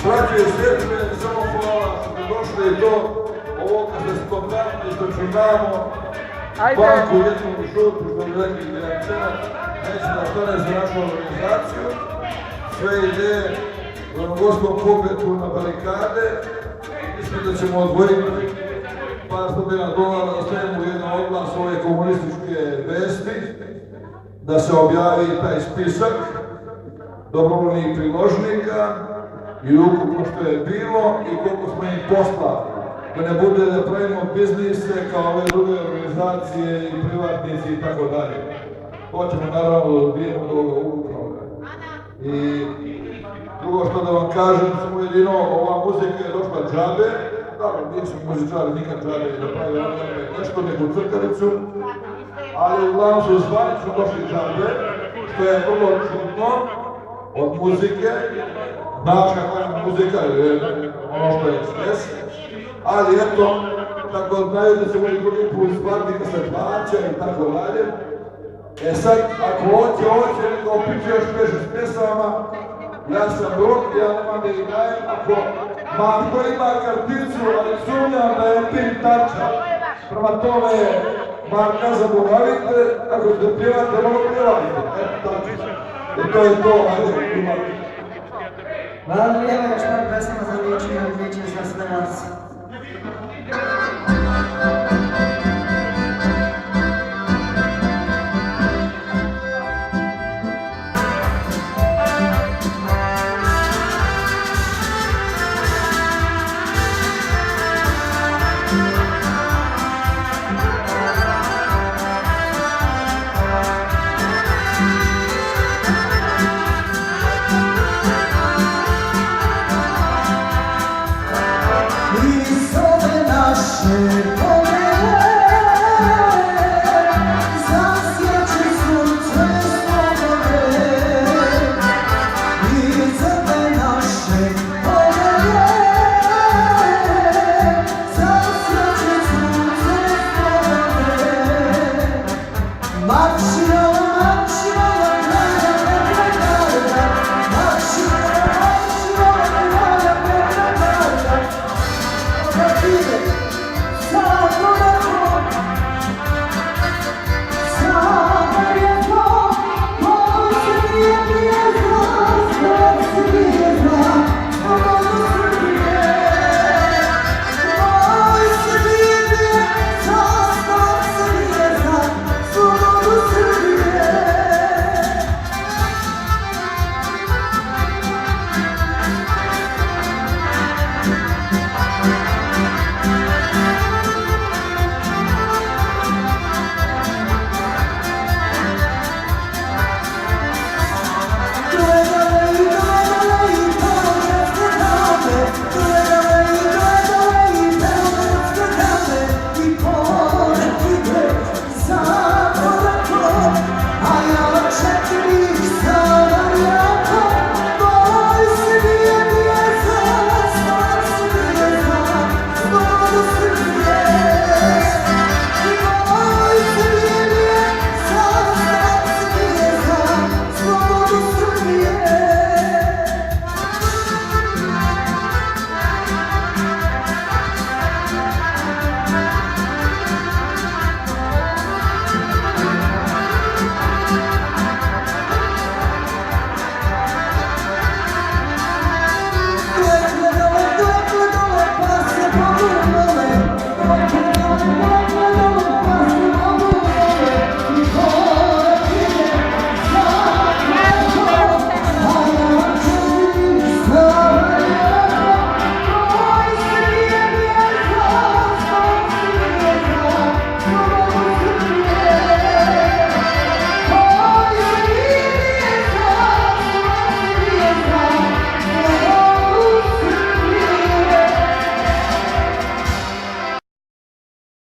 Braće i sestre, samo hvala što ste došli i to ovo kad se spomenuli i što čunamo banku jednu žutu, što bi rekli direktora, neće da stane za našu organizaciju. Sve ideje u Ravnogórskom pokretu na barikade. Mislim da ćemo odvojiti par stotina dolara da stavimo jedan oglas ove komunističke vesti, da se objavi taj spisak dobrovoljnih priložnika i ukupno što je bilo i koliko smo im poslali. Da ne bude da pravimo biznise kao ove druge organizacije i privatnici i tako dalje. Hoćemo naravno da odbijemo do ovoga ukupnoga. I drugo što da vam kažem, samo jedino, ova muzika je došla džabe. Dobro, nisu muzičari nikad džabe da pravi nešto neku crkaricu, ali uglavnom su zvanično došli džabe, što je vrlo čudno od muzike. Znaš kakva je muzika, ono što je stres, ali eto, tako znaju da se može drugi put shvatiti kad se plaća i tako dalje. E sad, ako hoće, neka opiče još 5-6 pesama, ja sam drug, ja nemam da ih dajem, ako ko ima karticu, ali sumnjam da je pin tača. Prema tome, Marka, zabogavite, ako ste pjevate, malo pjevajte, eto tačno. I to je to, ajde, imate. Hvala lijepo, još par pesama za liječi za sve vas.